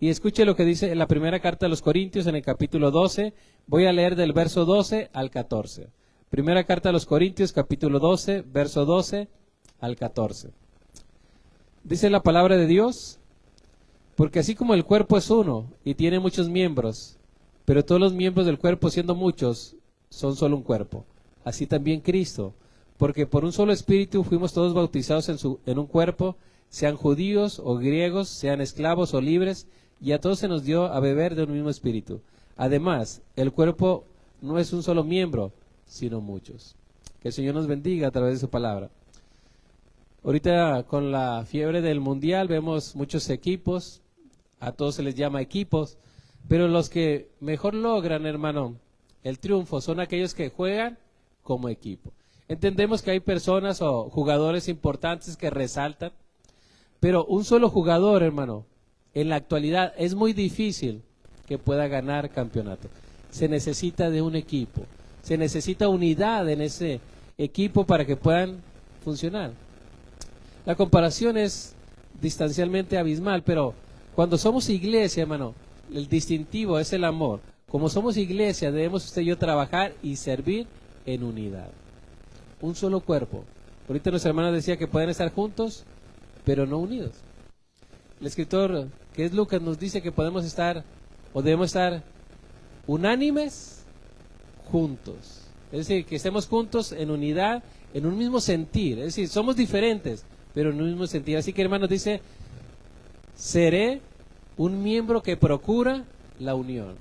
Y escuche lo que dice en la primera carta a los Corintios, en el capítulo 12. Voy a leer del verso 12 al 14. Primera carta a los Corintios, capítulo 12, verso 12 al 14. Dice la palabra de Dios: porque así como el cuerpo es uno y tiene muchos miembros, pero todos los miembros del cuerpo, siendo muchos, son solo un cuerpo, así también Cristo. Porque por un solo espíritu fuimos todos bautizados en un cuerpo, sean judíos o griegos, sean esclavos o libres, y a todos se nos dio a beber de un mismo espíritu. Además, el cuerpo no es un solo miembro, sino muchos. Que el Señor nos bendiga a través de su palabra. Ahorita con la fiebre del mundial vemos muchos equipos, a todos se les llama equipos, pero los que mejor logran, hermano, el triunfo son aquellos que juegan como equipo. Entendemos que hay personas o jugadores importantes que resaltan, pero un solo jugador, hermano, en la actualidad es muy difícil que pueda ganar campeonato. Se necesita de un equipo, se necesita unidad en ese equipo para que puedan funcionar. La comparación es distancialmente abismal, pero cuando somos iglesia, hermano, el distintivo es el amor. Como somos iglesia, debemos usted y yo trabajar y servir en unidad. Un solo cuerpo. Ahorita nuestra hermana decía que pueden estar juntos, pero no unidos. El escritor, que es Lucas, nos dice que podemos estar o debemos estar unánimes juntos. Es decir, que estemos juntos en unidad, en un mismo sentir. Es decir, somos diferentes, pero en un mismo sentir. Así que, hermanos, dice: seré un miembro que procura la unión.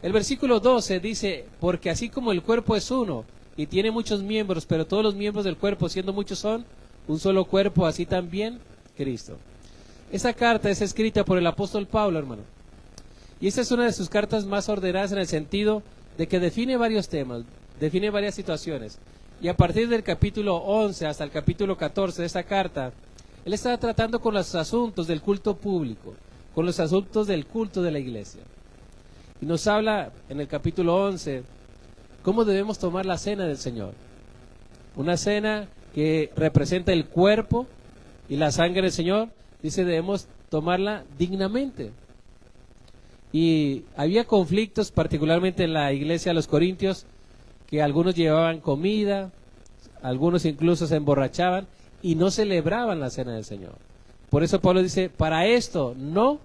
El versículo 12 dice: porque así como el cuerpo es uno y tiene muchos miembros, pero todos los miembros del cuerpo, siendo muchos, son un solo cuerpo, así también Cristo. Esa carta es escrita por el apóstol Pablo, hermano. Y esta es una de sus cartas más ordenadas en el sentido de que define varios temas, define varias situaciones. Y a partir del capítulo 11 hasta el capítulo 14 de esta carta, él está tratando con los asuntos del culto público, con los asuntos del culto de la iglesia. Y nos habla en el capítulo 11 cómo debemos tomar la cena del Señor. Una cena que representa el cuerpo y la sangre del Señor. Dice, debemos tomarla dignamente. Y había conflictos, particularmente en la iglesia de los Corintios, que algunos llevaban comida, algunos incluso se emborrachaban y no celebraban la cena del Señor. Por eso Pablo dice: para esto no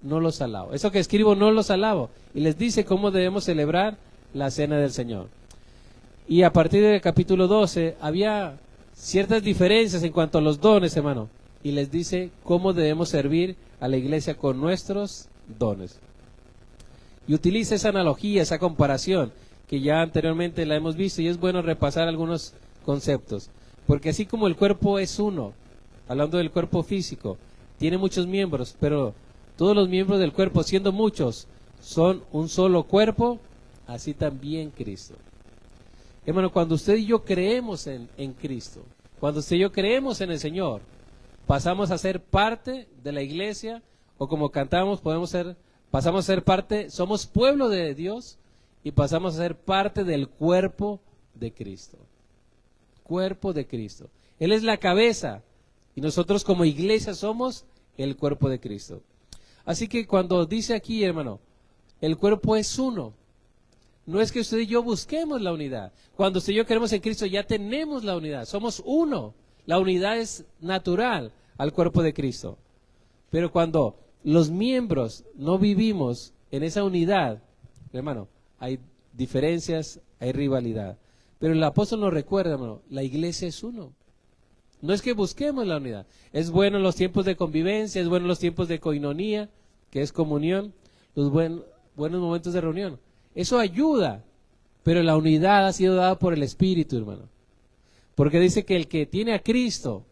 los alabo. Eso que escribo no los alabo. Y les dice cómo debemos celebrar la cena del Señor. Y a partir del capítulo 12 había ciertas diferencias en cuanto a los dones, hermano. Y les dice cómo debemos servir a la iglesia con nuestros dones. Y utiliza esa analogía, esa comparación, que ya anteriormente la hemos visto, y es bueno repasar algunos conceptos. Porque así como el cuerpo es uno, hablando del cuerpo físico, tiene muchos miembros, pero todos los miembros del cuerpo, siendo muchos, son un solo cuerpo, así también Cristo. Hermano, cuando usted y yo creemos en Cristo, cuando usted y yo creemos en el Señor, pasamos a ser parte de la iglesia, o como cantamos, pasamos a ser parte, somos pueblo de Dios, y pasamos a ser parte del cuerpo de Cristo. Cuerpo de Cristo. Él es la cabeza, y nosotros como iglesia somos el cuerpo de Cristo. Así que cuando dice aquí, hermano, el cuerpo es uno, no es que usted y yo busquemos la unidad. Cuando usted y yo creemos en Cristo, ya tenemos la unidad, somos uno. La unidad es natural al cuerpo de Cristo. Pero cuando los miembros no vivimos en esa unidad, hermano, hay diferencias, hay rivalidad. Pero el apóstol nos recuerda, hermano, la iglesia es uno. No es que busquemos la unidad. Es bueno en los tiempos de convivencia, es bueno en los tiempos de koinonía, que es comunión, los buenos momentos de reunión. Eso ayuda, pero la unidad ha sido dada por el Espíritu, hermano. Porque dice que el que tiene a Cristo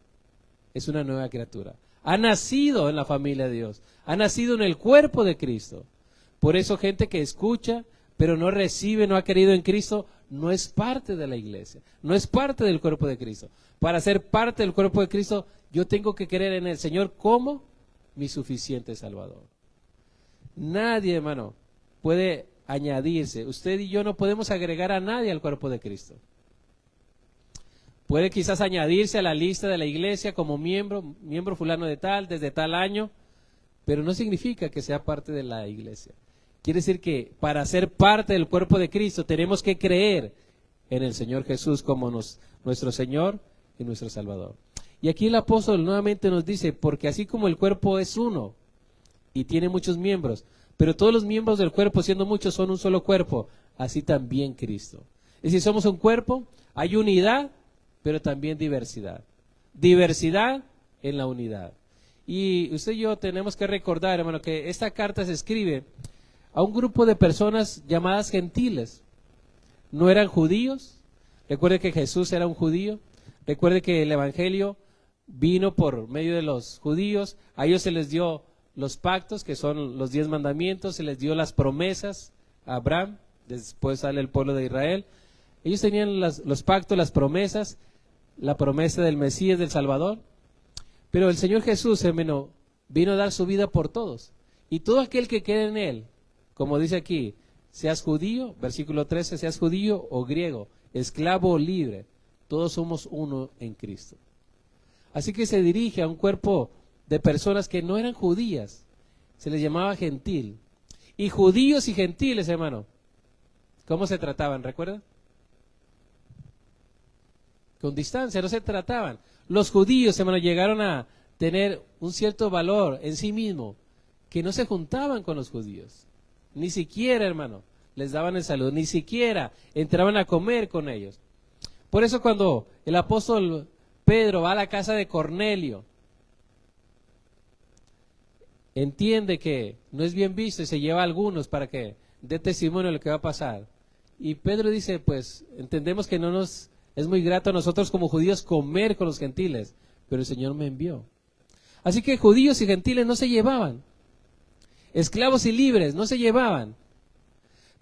es una nueva criatura. Ha nacido en la familia de Dios, ha nacido en el cuerpo de Cristo. Por eso gente que escucha, pero no recibe, no ha querido en Cristo, no es parte de la iglesia, no es parte del cuerpo de Cristo. Para ser parte del cuerpo de Cristo, yo tengo que creer en el Señor como mi suficiente Salvador. Nadie, hermano, puede añadirse. Usted y yo no podemos agregar a nadie al cuerpo de Cristo. Puede quizás añadirse a la lista de la iglesia como miembro fulano de tal, desde tal año, pero no significa que sea parte de la iglesia. Quiere decir que para ser parte del cuerpo de Cristo tenemos que creer en el Señor Jesús como nuestro Señor y nuestro Salvador. Y aquí el apóstol nuevamente nos dice, porque así como el cuerpo es uno y tiene muchos miembros, pero todos los miembros del cuerpo, siendo muchos, son un solo cuerpo, así también Cristo. Es decir, somos un cuerpo, hay unidad, pero también diversidad. Diversidad en la unidad. Y usted y yo tenemos que recordar, hermano, que esta carta se escribe a un grupo de personas llamadas gentiles. No eran judíos. Recuerde que Jesús era un judío. Recuerde que el evangelio vino por medio de los judíos. A ellos se les dio los pactos, que son los 10 mandamientos. Se les dio las promesas a Abraham. Después sale el pueblo de Israel. Ellos tenían los pactos, las promesas, la promesa del Mesías, del Salvador. Pero el Señor Jesús, hermano, vino a dar su vida por todos. Y todo aquel que quede en Él, como dice aquí, seas judío, versículo 13, seas judío o griego, esclavo o libre, todos somos uno en Cristo. Así que se dirige a un cuerpo de personas que no eran judías, se les llamaba gentil. Y judíos y gentiles, hermano, ¿cómo se trataban? ¿Recuerdan? Con distancia, no se trataban. Los judíos, hermano, llegaron a tener un cierto valor en sí mismo, que no se juntaban con los judíos. Ni siquiera, hermano, les daban el saludo, ni siquiera entraban a comer con ellos. Por eso cuando el apóstol Pedro va a la casa de Cornelio, entiende que no es bien visto y se lleva a algunos para que dé testimonio de lo que va a pasar. Y Pedro dice, pues entendemos que no nos es muy grato a nosotros como judíos comer con los gentiles, pero el Señor me envió. Así que judíos y gentiles no se llevaban. Esclavos y libres no se llevaban.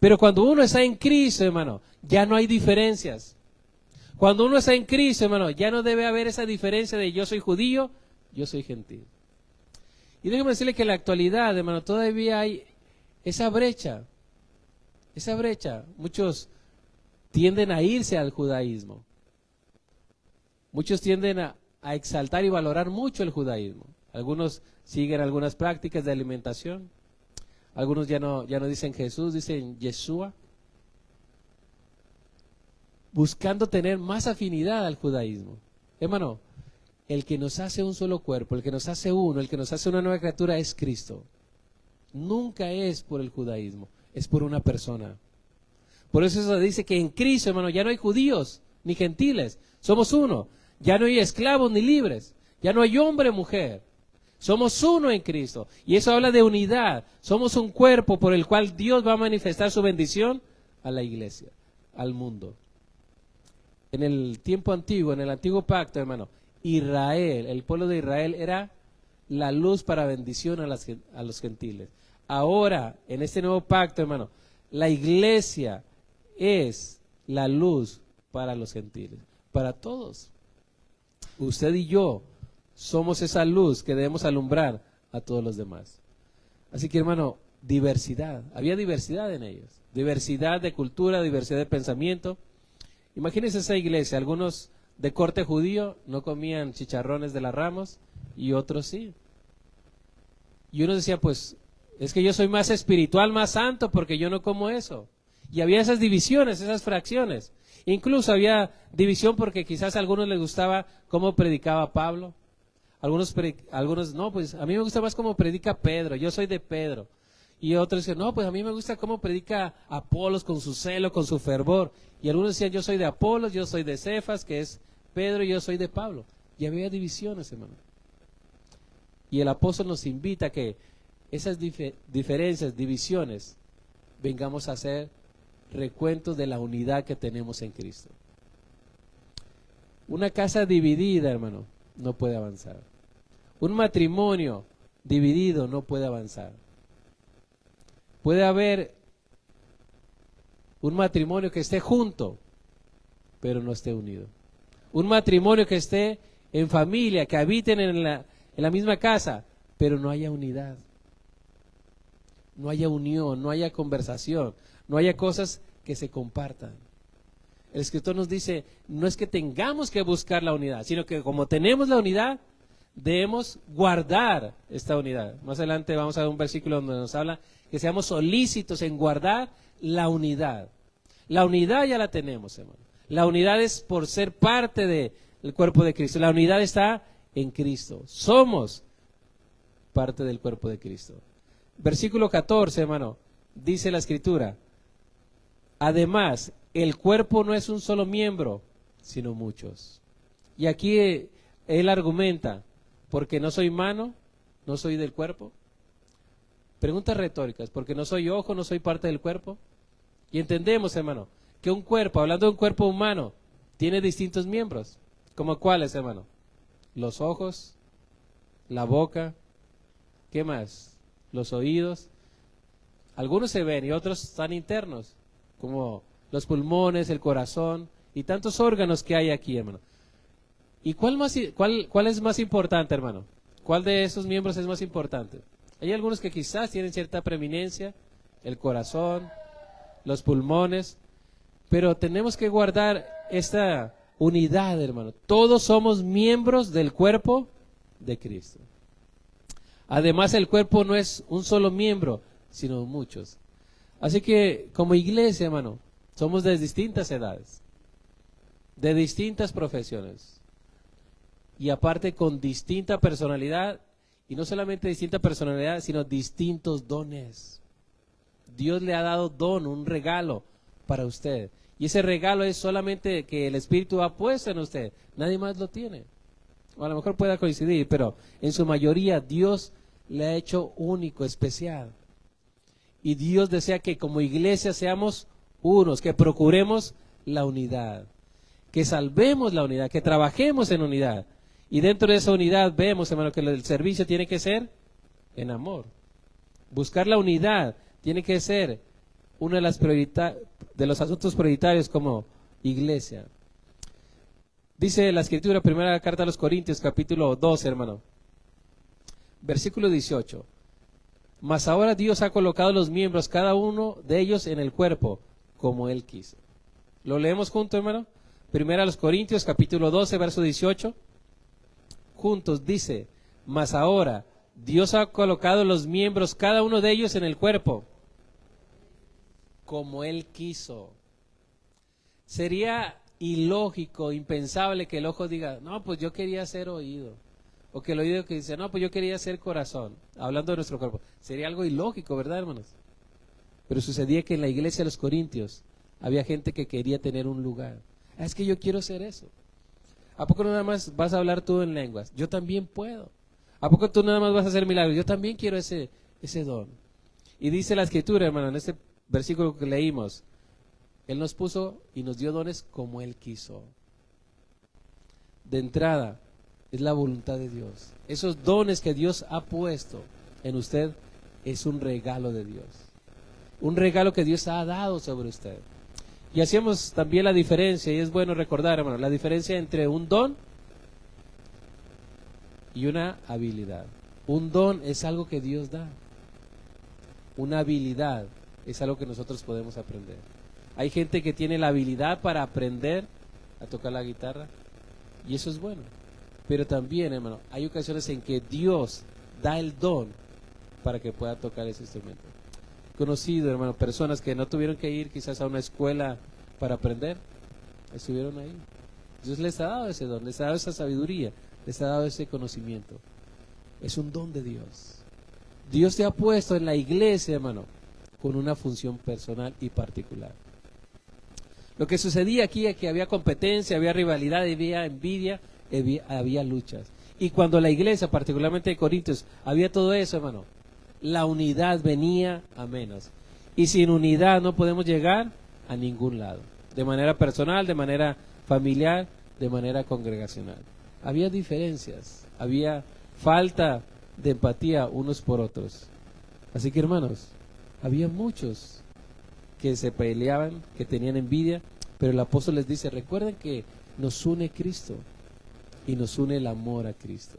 Pero cuando uno está en Cristo, hermano, ya no hay diferencias. Cuando uno está en Cristo, hermano, ya no debe haber esa diferencia de yo soy judío, yo soy gentil. Y déjeme decirle que en la actualidad, hermano, todavía hay esa brecha. Esa brecha. Muchos tienden a irse al judaísmo. Muchos tienden a exaltar y valorar mucho el judaísmo. Algunos siguen algunas prácticas de alimentación. Algunos ya no dicen Jesús, dicen Yeshua. Buscando tener más afinidad al judaísmo. Hermano, el que nos hace un solo cuerpo, el que nos hace uno, el que nos hace una nueva criatura es Cristo. Nunca es por el judaísmo, es por una persona. Por eso se dice que en Cristo, hermano, ya no hay judíos ni gentiles, somos uno. Ya no hay esclavos ni libres, ya no hay hombre o mujer. Somos uno en Cristo. Y eso habla de unidad. Somos un cuerpo por el cual Dios va a manifestar su bendición a la iglesia, al mundo. En el tiempo antiguo, en el antiguo pacto, hermano, Israel, el pueblo de Israel era la luz para bendición a los gentiles. Ahora, en este nuevo pacto, hermano, la iglesia es la luz para los gentiles, para todos. Usted y yo somos esa luz que debemos alumbrar a todos los demás. Así que, hermano, diversidad. Había diversidad en ellos. Diversidad de cultura, diversidad de pensamiento. Imagínense esa iglesia. Algunos de corte judío no comían chicharrones de las Ramos y otros sí. Y uno decía, pues, es que yo soy más espiritual, más santo, porque yo no como eso. Y había esas divisiones, esas fracciones. Incluso había división porque quizás a algunos les gustaba cómo predicaba Pablo. Algunos, no, pues a mí me gusta más cómo predica Pedro, yo soy de Pedro. Y otros decían, no, pues a mí me gusta cómo predica Apolos con su celo, con su fervor. Y algunos decían, yo soy de Apolos, yo soy de Cefas, que es Pedro, y yo soy de Pablo. Y había divisiones, hermano. Y el apóstol nos invita a que esas diferencias, divisiones, vengamos a hacer recuentos de la unidad que tenemos en Cristo. Una casa dividida, hermano, no puede avanzar. Un matrimonio dividido no puede avanzar. Puede haber un matrimonio que esté junto, pero no esté unido. Un matrimonio que esté en familia, que habiten en la misma casa, pero no haya unidad. No haya unión, no haya conversación, no haya cosas que se compartan. El escritor nos dice, no es que tengamos que buscar la unidad, sino que como tenemos la unidad, debemos guardar esta unidad. Más adelante vamos a ver un versículo donde nos habla que seamos solícitos en guardar la unidad. La unidad ya la tenemos, hermano. La unidad es por ser parte del cuerpo de Cristo. La unidad está en Cristo. Somos parte del cuerpo de Cristo. Versículo 14, hermano, dice la Escritura: además, el cuerpo no es un solo miembro, sino muchos. Y aquí él argumenta: porque no soy mano, no soy del cuerpo. Preguntas retóricas: porque no soy ojo, no soy parte del cuerpo. Y entendemos, hermano, que un cuerpo, hablando de un cuerpo humano, tiene distintos miembros. ¿Como cuáles, hermano? Los ojos, la boca, ¿qué más? Los oídos. Algunos se ven y otros están internos, como los pulmones, el corazón y tantos órganos que hay aquí, hermano. ¿Y cuál es más importante, hermano? ¿Cuál de esos miembros es más importante? Hay algunos que quizás tienen cierta preeminencia: el corazón, los pulmones, pero tenemos que guardar esta unidad, hermano. Todos somos miembros del cuerpo de Cristo. Además, el cuerpo no es un solo miembro, sino muchos. Así que, como iglesia, hermano, somos de distintas edades, de distintas profesiones, y aparte con distinta personalidad, y no solamente distinta personalidad, sino distintos dones. Dios le ha dado don, un regalo para usted, y ese regalo es solamente que el Espíritu ha puesto en usted. Nadie más lo tiene. O a lo mejor pueda coincidir, pero en su mayoría Dios le ha hecho único, especial. Y Dios desea que como iglesia seamos unos, que procuremos la unidad, que salvemos la unidad, que trabajemos en unidad. Y dentro de esa unidad vemos, hermano, que el servicio tiene que ser en amor. Buscar la unidad tiene que ser uno de los asuntos prioritarios como iglesia. Dice la Escritura, primera carta a los Corintios, capítulo 12, hermano, versículo 18. Mas ahora Dios ha colocado los miembros, cada uno de ellos, en el cuerpo, como Él quiso. ¿Lo leemos juntos, hermano? Primera a los Corintios, capítulo 12, verso 18. Juntos dice: mas ahora Dios ha colocado los miembros, cada uno de ellos, en el cuerpo, como Él quiso. Sería ilógico, impensable que el ojo diga: no, pues yo quería ser oído. O que el oído que dice: no, pues yo quería ser corazón. Hablando de nuestro cuerpo. Sería algo ilógico, ¿verdad, hermanos? Pero sucedía que en la iglesia de los Corintios había gente que quería tener un lugar. Es que yo quiero ser eso. ¿A poco no nada más vas a hablar tú en lenguas? Yo también puedo. ¿A poco tú nada más vas a hacer milagros? Yo también quiero ese don. Y dice la Escritura, hermano, en este versículo que leímos: Él nos puso y nos dio dones como Él quiso. De entrada, es la voluntad de Dios. Esos dones que Dios ha puesto en usted es un regalo de Dios. Un regalo que Dios ha dado sobre usted. Y hacíamos también la diferencia, y es bueno recordar, hermano, la diferencia entre un don y una habilidad. Un don es algo que Dios da. Una habilidad es algo que nosotros podemos aprender. Hay gente que tiene la habilidad para aprender a tocar la guitarra, y eso es bueno. Pero también, hermano, hay ocasiones en que Dios da el don para que pueda tocar ese instrumento. Conocido, hermano, personas que no tuvieron que ir quizás a una escuela para aprender, estuvieron ahí. Dios les ha dado ese don, les ha dado esa sabiduría, les ha dado ese conocimiento. Es un don de Dios. Dios te ha puesto en la iglesia, hermano, con una función personal y particular. Lo que sucedía aquí es que había competencia, había rivalidad, había envidia, había luchas. Y cuando la iglesia, particularmente de Corintios, había todo eso, hermano, la unidad venía a menos. Y sin unidad no podemos llegar a ningún lado. De manera personal, de manera familiar, de manera congregacional. Había diferencias, había falta de empatía unos por otros. Así que, hermanos, había muchos que se peleaban, que tenían envidia, pero el apóstol les dice: recuerden que nos une Cristo y nos une el amor a Cristo.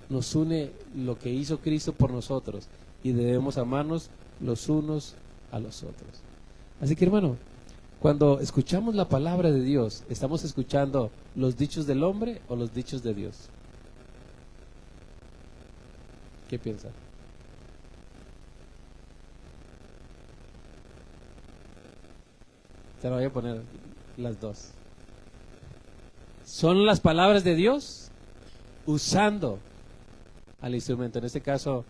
Nos une lo que hizo Cristo por nosotros y debemos amarnos los unos a los otros. Así que, hermano, cuando escuchamos la palabra de Dios, ¿estamos escuchando los dichos del hombre o los dichos de Dios? ¿Qué piensa? Te lo voy a poner las dos. Son las palabras de Dios usando al instrumento. En este caso,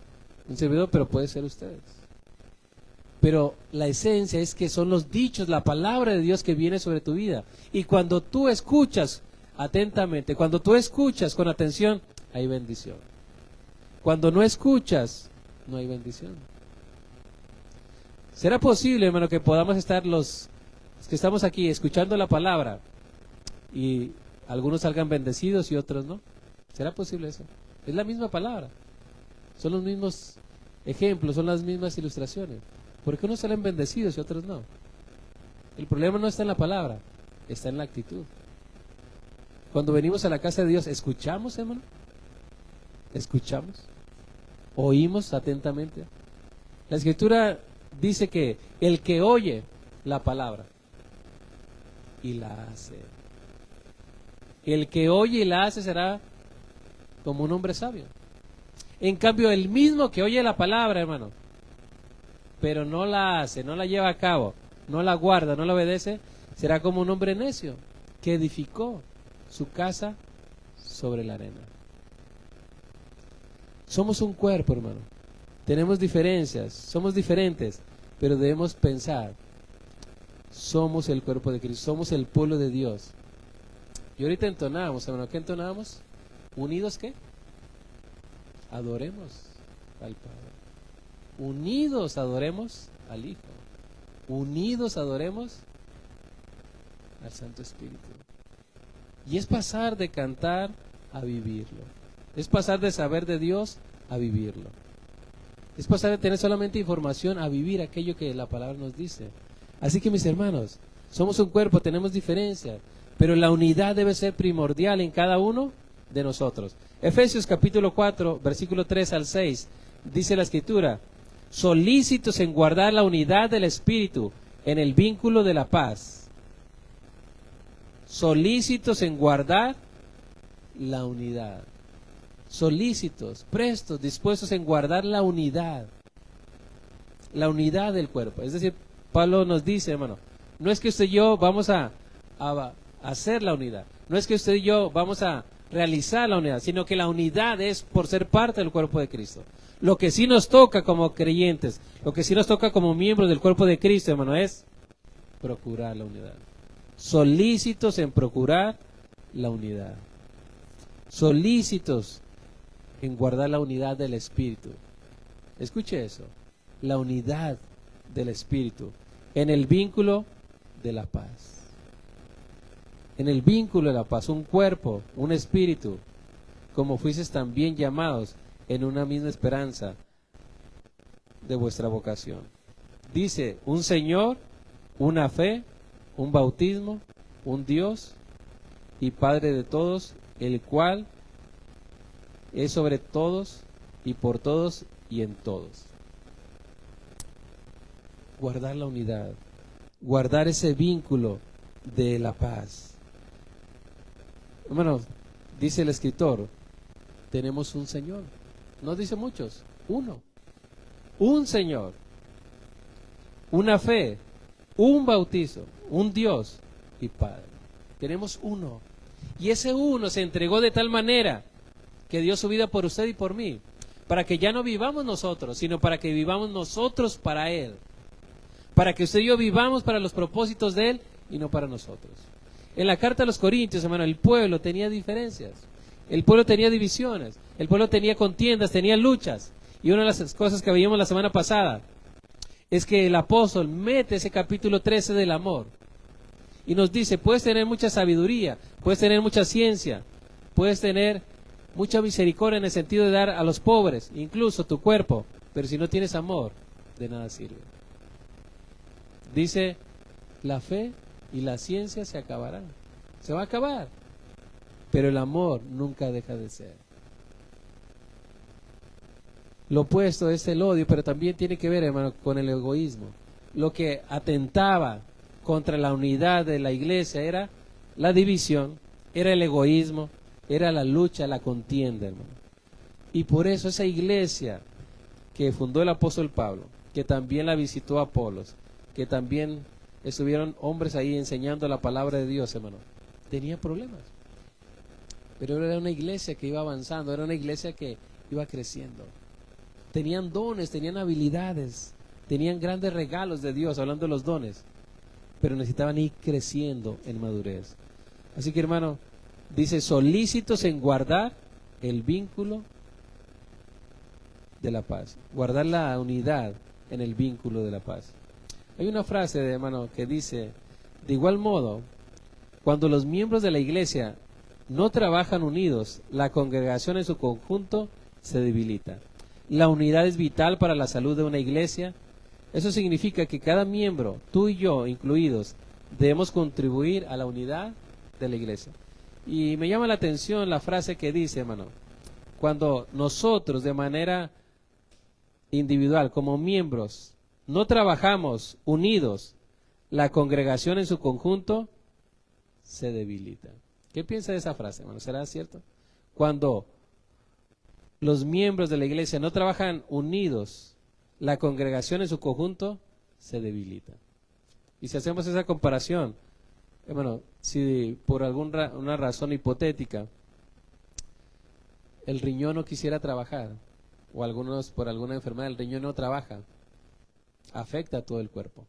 un servidor, pero puede ser ustedes. Pero la esencia es que son los dichos, la palabra de Dios que viene sobre tu vida. Y cuando tú escuchas atentamente, cuando tú escuchas con atención, hay bendición. Cuando no escuchas, no hay bendición. ¿Será posible, hermano, que podamos estar los que estamos aquí escuchando la palabra y algunos salgan bendecidos y otros no? ¿Será posible eso? Es la misma palabra. Son los mismos ejemplos, son las mismas ilustraciones. ¿Por qué unos salen bendecidos y otros no? El problema no está en la palabra, está en la actitud. Cuando venimos a la casa de Dios, ¿escuchamos, hermano? ¿Escuchamos? ¿Oímos atentamente? La Escritura dice que el que oye la palabra y la hace, el que oye y la hace será como un hombre sabio. En cambio, el mismo que oye la palabra, hermano, pero no la hace, no la lleva a cabo, no la guarda, no la obedece, será como un hombre necio que edificó su casa sobre la arena. Somos un cuerpo, hermano. Tenemos diferencias, somos diferentes, pero debemos pensar, somos el cuerpo de Cristo, somos el pueblo de Dios. Y ahorita entonábamos, hermano, ¿qué entonábamos? ¿Unidos qué? Adoremos al Padre. Unidos adoremos al Hijo. Unidos adoremos al Santo Espíritu. Y es pasar de cantar a vivirlo. Es pasar de saber de Dios a vivirlo. Es pasar de tener solamente información a vivir aquello que la palabra nos dice. Así que, mis hermanos, somos un cuerpo, tenemos diferencias, pero la unidad debe ser primordial en cada uno de nosotros. Efesios capítulo 4, versículo 3 al 6, dice la Escritura: solícitos en guardar la unidad del Espíritu en el vínculo de la paz. Solícitos en guardar la unidad. Solícitos, prestos, dispuestos en guardar la unidad del cuerpo. Es decir, Pablo nos dice, hermano, no es que usted y yo vamos a hacer la unidad, no es que usted y yo vamos a realizar la unidad, sino que la unidad es por ser parte del cuerpo de Cristo. Lo que sí nos toca como creyentes, lo que sí nos toca como miembros del cuerpo de Cristo, hermano, es procurar la unidad. Solícitos en procurar la unidad. Solícitos en guardar la unidad del Espíritu. Escuche eso, la unidad del Espíritu en el vínculo de la paz. En el vínculo de la paz, un cuerpo, un espíritu, como fuisteis también llamados en una misma esperanza de vuestra vocación. Dice, un Señor, una fe, un bautismo, un Dios y Padre de todos, el cual es sobre todos y por todos y en todos. Guardar la unidad, guardar ese vínculo de la paz. Hermano, dice el escritor, tenemos un Señor. No dice muchos, uno. Un Señor, una fe, un bautizo, un Dios y Padre. Tenemos uno. Y ese uno se entregó de tal manera que dio su vida por usted y por mí, para que ya no vivamos nosotros, sino para que vivamos nosotros para Él. Para que usted y yo vivamos para los propósitos de Él y no para nosotros. En la carta a los Corintios, hermano, el pueblo tenía diferencias, el pueblo tenía divisiones, el pueblo tenía contiendas, tenía luchas. Y una de las cosas que veíamos la semana pasada es que el apóstol mete ese capítulo 13 del amor y nos dice, puedes tener mucha sabiduría, puedes tener mucha ciencia, puedes tener mucha misericordia en el sentido de dar a los pobres, incluso tu cuerpo, pero si no tienes amor, de nada sirve. Dice, la fe y la ciencia se acabarán, se va a acabar, pero el amor nunca deja de ser. Lo opuesto es el odio, pero también tiene que ver, hermano, con el egoísmo. Lo que atentaba contra la unidad de la iglesia era la división, era el egoísmo, era la lucha, la contienda, hermano. Y por eso esa iglesia que fundó el apóstol Pablo, que también la visitó Apolos, que también estuvieron hombres ahí enseñando la palabra de Dios, hermano, tenía problemas. Pero era una iglesia que iba avanzando, era una iglesia que iba creciendo. Tenían dones, tenían habilidades, tenían grandes regalos de Dios, hablando de los dones, pero necesitaban ir creciendo en madurez. Así que, hermano, dice, solícitos en guardar el vínculo de la paz, guardar la unidad en el vínculo de la paz. Hay una frase, hermano, que dice, de igual modo, cuando los miembros de la iglesia no trabajan unidos, la congregación en su conjunto se debilita. La unidad es vital para la salud de una iglesia. Eso significa que cada miembro, tú y yo incluidos, debemos contribuir a la unidad de la iglesia. Y me llama la atención la frase que dice, hermano, cuando nosotros de manera individual, como miembros, no trabajamos unidos, la congregación en su conjunto se debilita. ¿Qué piensa de esa frase, hermano? ¿Será cierto? Cuando los miembros de la iglesia no trabajan unidos, la congregación en su conjunto se debilita. Y si hacemos esa comparación, hermano, si por una razón hipotética el riñón no quisiera trabajar, o algunos por alguna enfermedad el riñón no trabaja, afecta a todo el cuerpo.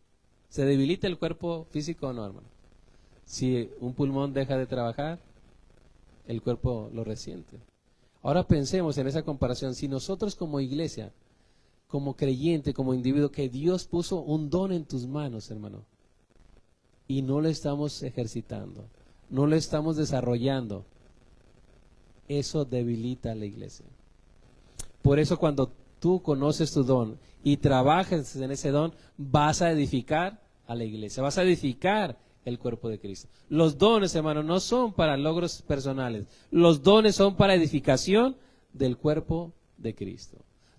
¿Se debilita el cuerpo físico o no, hermano? Si un pulmón deja de trabajar, el cuerpo lo resiente. Ahora pensemos en esa comparación. Si nosotros como iglesia, como creyente, como individuo, que Dios puso un don en tus manos, hermano, y no lo estamos ejercitando, no lo estamos desarrollando, eso debilita a la iglesia. Por eso cuando tú conoces tu don y trabajas en ese don, vas a edificar a la iglesia, vas a edificar el cuerpo de Cristo. Los dones, hermano, no son para logros personales. Los dones son para edificación del cuerpo de Cristo.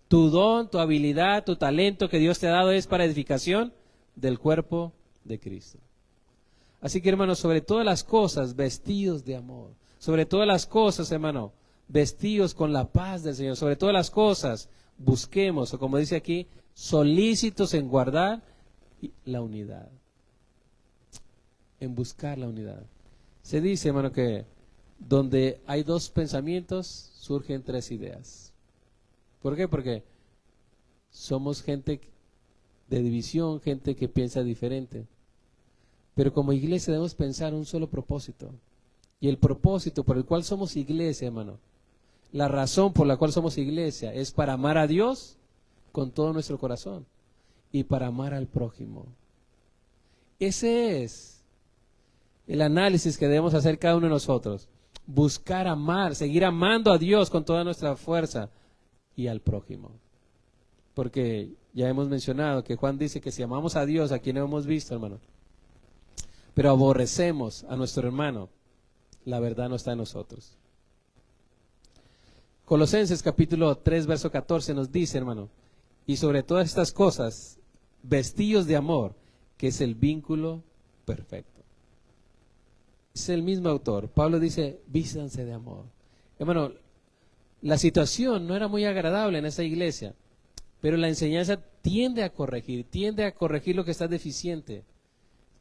Tu don, tu habilidad, tu talento que Dios te ha dado es para edificación del cuerpo de Cristo. Así que, hermano, sobre todas las cosas, vestidos de amor. Sobre todas las cosas, hermano, vestidos con la paz del Señor. Sobre todas las cosas, busquemos, o como dice aquí, solícitos en guardar la unidad. En buscar la unidad. Se dice, hermano, que donde hay dos pensamientos surgen tres ideas. ¿Por qué? Porque somos gente de división, gente que piensa diferente. Pero como iglesia debemos pensar un solo propósito. Y el propósito por el cual somos iglesia, hermano, la razón por la cual somos iglesia es para amar a Dios con todo nuestro corazón y para amar al prójimo. Ese es el análisis que debemos hacer cada uno de nosotros. Buscar amar, seguir amando a Dios con toda nuestra fuerza y al prójimo. Porque ya hemos mencionado que Juan dice que si amamos a Dios, a quien hemos visto, hermano, pero aborrecemos a nuestro hermano, la verdad no está en nosotros. Colosenses capítulo 3, verso 14 nos dice, hermano, y sobre todas estas cosas, vestidos de amor, que es el vínculo perfecto. Es el mismo autor. Pablo dice, vístanse de amor. Hermano, la situación no era muy agradable en esa iglesia, pero la enseñanza tiende a corregir lo que está deficiente.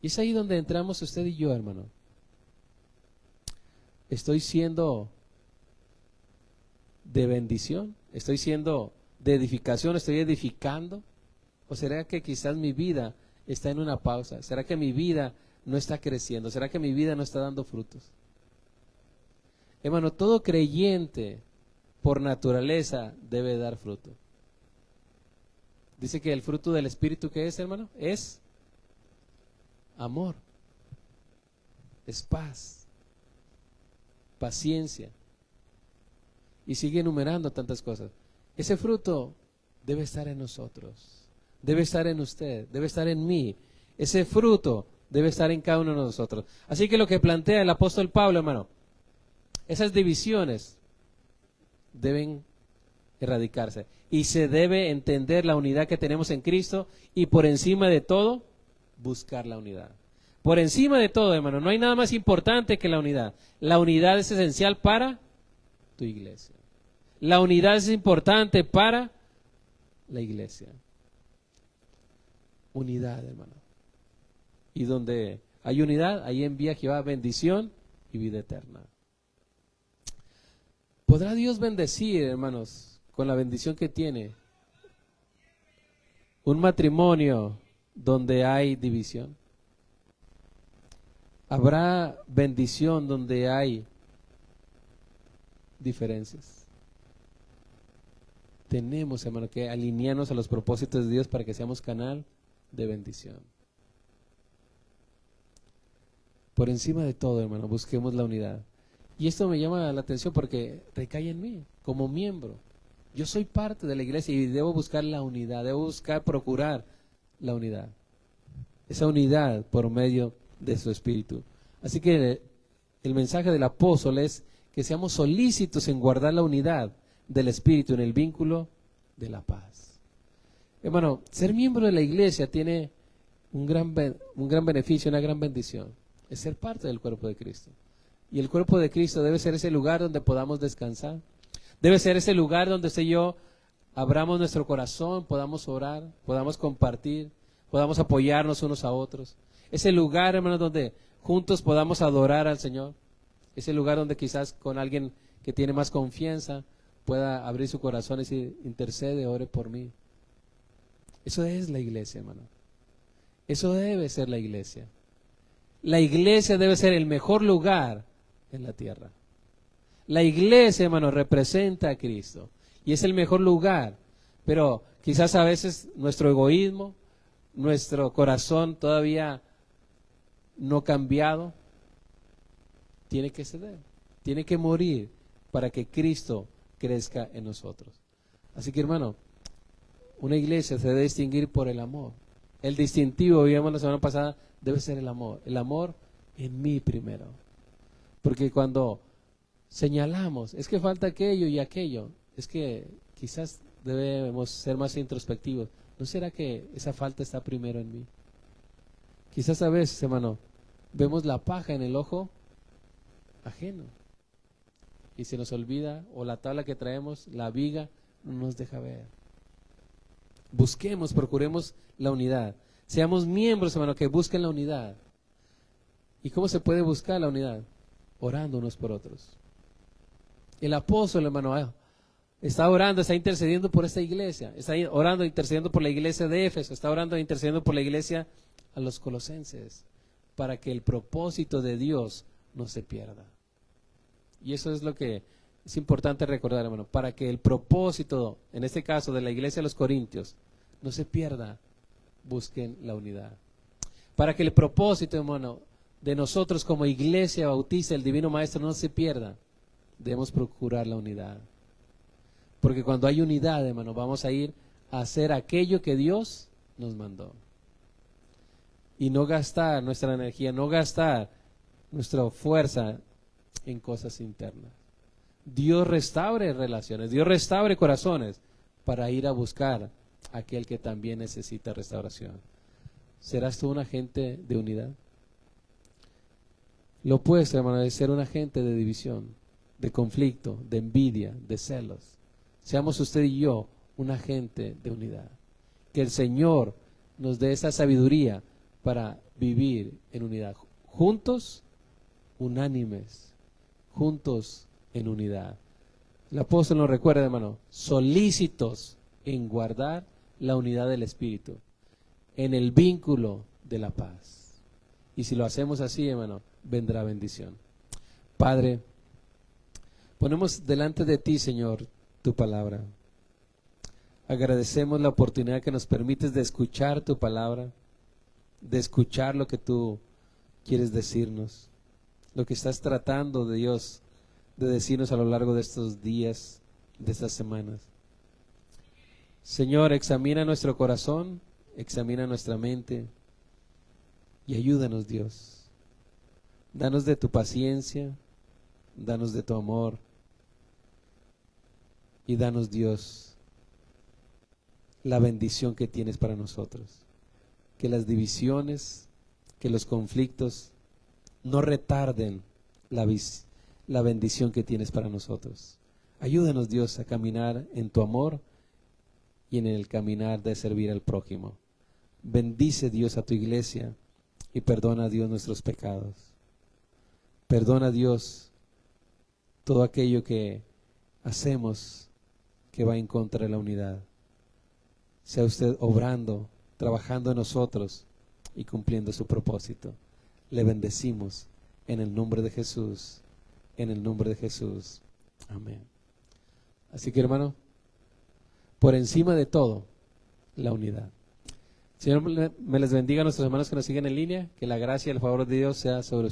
Y es ahí donde entramos usted y yo, hermano. ¿Estoy siendo de bendición? ¿Estoy siendo de edificación? ¿Estoy edificando? ¿O será que quizás mi vida está en una pausa? ¿Será que mi vida no está creciendo? ¿Será que mi vida no está dando frutos? Hermano, todo creyente por naturaleza debe dar fruto. Dice que el fruto del Espíritu, ¿qué es, hermano? Es amor, es paz, paciencia. Y sigue enumerando tantas cosas. Ese fruto debe estar en nosotros, debe estar en usted, debe estar en mí. Ese fruto debe estar en cada uno de nosotros. Así que lo que plantea el apóstol Pablo, hermano, esas divisiones deben erradicarse. Y se debe entender la unidad que tenemos en Cristo y por encima de todo, buscar la unidad. Por encima de todo, hermano, no hay nada más importante que la unidad. La unidad es esencial para tu iglesia. La unidad es importante para la iglesia. Unidad, hermano. Y donde hay unidad, ahí envía Jehová bendición y vida eterna. ¿Podrá Dios bendecir, hermanos, con la bendición que tiene un matrimonio donde hay división? ¿Habrá bendición donde hay diferencias? Tenemos, hermano, que alinearnos a los propósitos de Dios para que seamos canal de bendición. Por encima de todo, hermano, busquemos la unidad. Y esto me llama la atención porque recae en mí, como miembro. Yo soy parte de la iglesia y debo buscar la unidad, debo buscar, procurar la unidad. Esa unidad por medio de su Espíritu. Así que el mensaje del apóstol es que seamos solícitos en guardar la unidad del Espíritu en el vínculo de la paz. Hermano, ser miembro de la iglesia tiene un gran beneficio, una gran bendición. Es ser parte del cuerpo de Cristo. Y el cuerpo de Cristo debe ser ese lugar donde podamos descansar. Debe ser ese lugar donde usted y yo abramos nuestro corazón, podamos orar, podamos compartir, podamos apoyarnos unos a otros. Ese lugar, hermano, donde juntos podamos adorar al Señor. Ese lugar donde quizás con alguien que tiene más confianza pueda abrir su corazón y decir, intercede, ore por mí. Eso es la iglesia, hermano. Eso debe ser la iglesia. La iglesia debe ser el mejor lugar en la tierra. La iglesia, hermano, representa a Cristo y es el mejor lugar, pero quizás a veces nuestro egoísmo, nuestro corazón todavía no cambiado, tiene que ceder, tiene que morir para que Cristo crezca en nosotros. Así que, hermano, una iglesia se debe distinguir por el amor. El distintivo, vimos la semana pasada, debe ser el amor en mí primero. Porque cuando señalamos, es que falta aquello y aquello, es que quizás debemos ser más introspectivos. ¿No será que esa falta está primero en mí? Quizás a veces, hermano, vemos la paja en el ojo ajeno y se nos olvida, o la tabla que traemos, la viga, no nos deja ver. Busquemos, procuremos la unidad. Seamos miembros, hermano, que busquen la unidad. ¿Y cómo se puede buscar la unidad? Orando unos por otros. El apóstol, hermano, está orando, está intercediendo por esta iglesia, está orando, intercediendo por la iglesia de Éfeso, está orando, intercediendo por la iglesia a los colosenses, para que el propósito de Dios no se pierda. Y eso es lo que es importante recordar, hermano, para que el propósito, en este caso de la iglesia de los Corintios, no se pierda, busquen la unidad. Para que el propósito, hermano, de nosotros como iglesia bautista, el Divino Maestro, no se pierda, debemos procurar la unidad. Porque cuando hay unidad, hermano, vamos a ir a hacer aquello que Dios nos mandó. Y no gastar nuestra energía, no gastar nuestra fuerza en cosas internas. Dios restaure relaciones, Dios restaure corazones para ir a buscar a aquel que también necesita restauración. ¿Serás tú un agente de unidad? Lo opuesto, hermano, es ser un agente de división, de conflicto, de envidia, de celos. Seamos usted y yo un agente de unidad. Que el Señor nos dé esa sabiduría para vivir en unidad. Juntos, unánimes. Juntos en unidad. El apóstol nos recuerda, hermano, solícitos en guardar la unidad del Espíritu, en el vínculo de la paz. Y si lo hacemos así, hermano, vendrá bendición. Padre, ponemos delante de ti, Señor, tu palabra. Agradecemos la oportunidad que nos permites de escuchar tu palabra, de escuchar lo que tú quieres decirnos, lo que estás tratando de Dios, de decirnos a lo largo de estos días, de estas semanas. Señor, examina nuestro corazón, examina nuestra mente y ayúdanos, Dios. Danos de tu paciencia, danos de tu amor y danos, Dios, la bendición que tienes para nosotros. Que las divisiones, que los conflictos no retarden la bendición que tienes para nosotros. Ayúdanos, Dios, a caminar en tu amor y en el caminar de servir al prójimo. Bendice, Dios, a tu iglesia y perdona, Dios, nuestros pecados. Perdona, Dios, todo aquello que hacemos que va en contra de la unidad. Sea usted obrando, trabajando en nosotros y cumpliendo su propósito. Le bendecimos en el nombre de Jesús, en el nombre de Jesús. Amén. Así que, hermano, por encima de todo, la unidad. Señor, me les bendiga a nuestros hermanos que nos siguen en línea, que la gracia y el favor de Dios sea sobre ustedes.